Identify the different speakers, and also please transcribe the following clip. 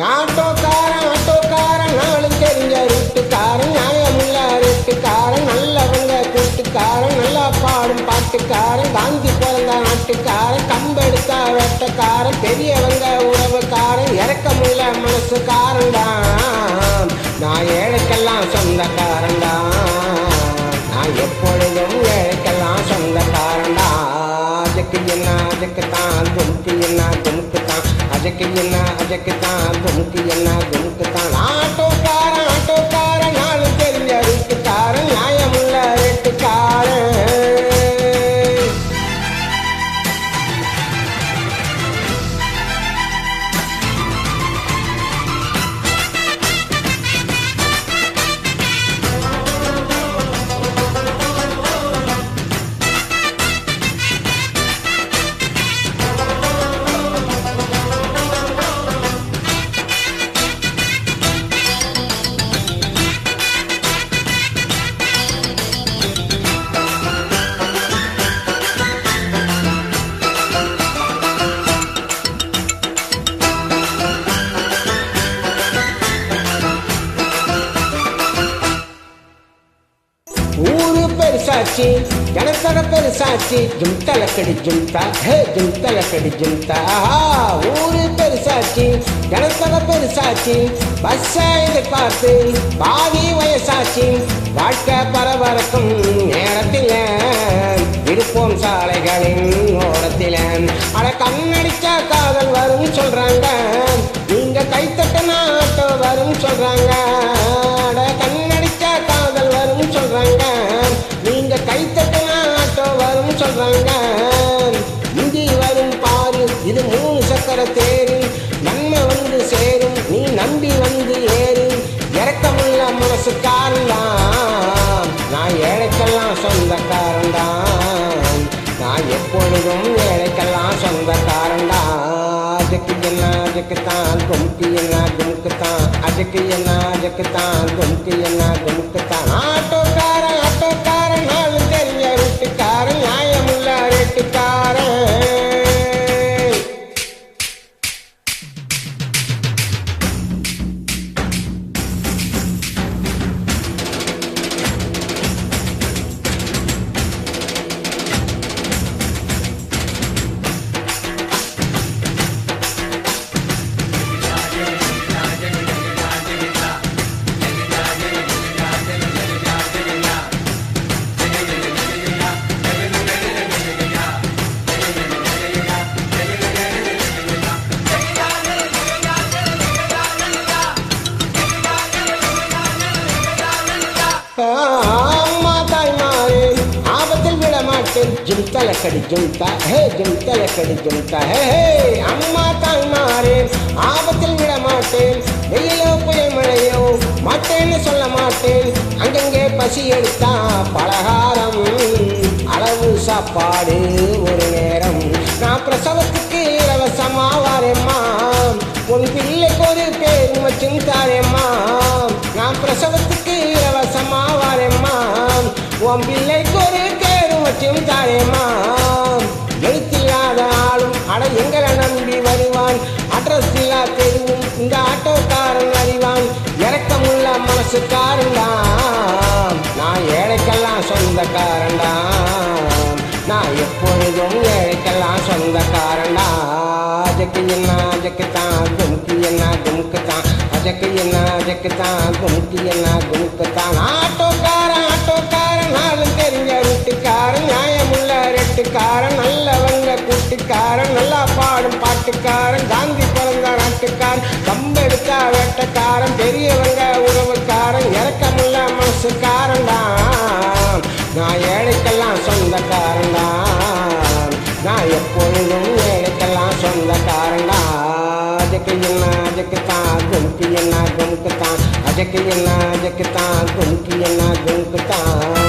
Speaker 1: ஆட்டோக்காரன் நாளும் தெரிஞ்ச ரூட்டுக்காரன், நியாயமுள்ள ரேட்டுக்காரன், நல்லவங்க கூட்டுக்காரன், நல்லா பாடும் பாட்டுக்காரன், காந்தி பிறந்த நாட்டுக்காரன், கம்பெடுத்தா வேட்டக்காரன், பெரியவங்க உறவுக்காரன், இறக்கமுள்ள மனசுக்காரன் தான். நான் ஏழைக்கெல்லாம் சொந்தக்காரன் தான். நான் எப்பொழுதும் ஏழைக்கெல்லாம் சொந்தக்காரன் தான். அதுக்கு என்ன அதுக்குத்தான், துமுக்கு என்ன துமுக்குத்தான், அதுக்கு என்ன அதுக்குத்தான், துமுக்கு என்ன துமுக்குத்தான். ஆட்டோக்காரன் நாளும் தெரிஞ்ச ரூட்டுக்காரன், நியாயமுள்ள ரேட்டுக்காரன். ஊரு பெருசாச்சு, ஜனத்தொகை பெருசாச்சு, ஜும்தலக்கடி ஜும்தா, ஹே ஜும்தலக்கடி ஜும்தா. ஊரு பெருசாச்சு, ஜனத்தொகை பெருசாச்சு, பஸ்ஸை எதிர்பார்த்து பாதி வயசாச்சு, வாழ்க்கை பரபரக்கும் நேரத்தில் இருப்போம் சாலைகளின் ஓரத்தில். அட கண்ணடிச்சா காதல் வரும் சொல்றாங்க, நீங்க கைத்தட்டனா ஆட்டோ வரும் சொல்றாங்க. அட கண்ணடிச்சா காதல் வரும் சொல்றாங்க, நீங்க கைத்தட்டனா ஆட்டோ வரும் சொல்றாங்க. இந்தி வரும் பாரு, இது 3 சக்கர தேரு, நன்மை வந்து சேரும், நீ நம்பி வந்து ஏறு, இறக்கமுள்ள மனசுக்காரன் தான். நான் ஏழைக்கெல்லாம் சொந்தக்காரன் தான். நான் எப்பொழுதும் ஏழைக்கெல்லாம் சொந்தக்காரன் தான். அதுக்கு என்ன அதுக்குத்தான், துமுக்கு என்ன துமுக்குத்தான், அதுக்கு என்ன அதுக்குத்தான், துமுக்கு என்ன துமுக்குத்தான். ஆட்டோக்காரன் நாளும் தெரிஞ்ச ரூட்டுக்காரன், நியாயமுள்ள ரேட்டுக்காரன். அம்மா தாய்மாரே, ஆபத்தில் விட மாட்டேன், ஜும்தலக்கடி ஜும்தா, ஹே ஜும்தலக்கடி ஜும்தா, ஹே அம்மா தாய்மாரே, ஆபத்தில் விட மாட்டேன், வெயிலோ புயல் மழையோ மாட்டேன்னு சொல்ல மாட்டேன். அங்கங்கே பசி எடுத்தா பலகாரம், அளவு சாப்பாடு ஒரு நேரம், நான் பிரசவத்துக்கு இலவசமா வரேம்மா, உன் பிள்ளைக்கு ஒரு பேர் வச்சும் தாரேம்மா. நான் பிரசவத்துக்கு இலவசமா வரேம்மா, உன் பிள்ளைக்கு ஒரு பேர் வச்சும் தாரேம்மா. எழுத்தில்லாத ஆளும் அட எங்களை நம்பி வருவான், அட்ரஸ் இல்லா தெருவும் இந்த ஆட்டோக்காரன் அறிவான், இறக்கமுள்ள மனசுக்காரன் தான். நான் ஏழைக்கெல்லாம் சொந்தக்காரன் தான். நான் எப்பொழுதும் ஏழைக்கெல்லாம் சொந்தக்காரன் தான். அதுக்கு என்ன அதுக்குத்தான், துமுக்கு என்ன துமுக்குத்தான், அதுக்கு என்ன அதுக்குத்தான், துமுக்கு என்ன துமுக்குத்தான். ஆட்டோக்காரன் நாளும் தெரிஞ்ச ரூட்டுக்காரன், நியாயமுள்ள ரேட்டுக்காரன், நல்லவங்க கூட்டுக்காரன், நல்லா பாடும் பாட்டுக்காரன், காந்தி பிறந்த நாட்டுக்காரன், கம்பெடுத்தா வேட்டக்காரன், பெரியவங்க உறவுக்காரன், இறக்கமுள்ள மனசுக்காரன் தான். நான் ஏழைக்கெல்லாம் சொந்தக்காரன் தான். நான் எப்பொழுதும் ஏழைக்கெல்லாம் சொந்தக்காரன் தான். அதுக்கு என்ன அதுக்குத்தான், துமுக்கு என்ன துமுக்குத்தான், அதுக்கு என்ன அதுக்குத்தான், துமுக்கு என்ன துமுக்குத்தான்.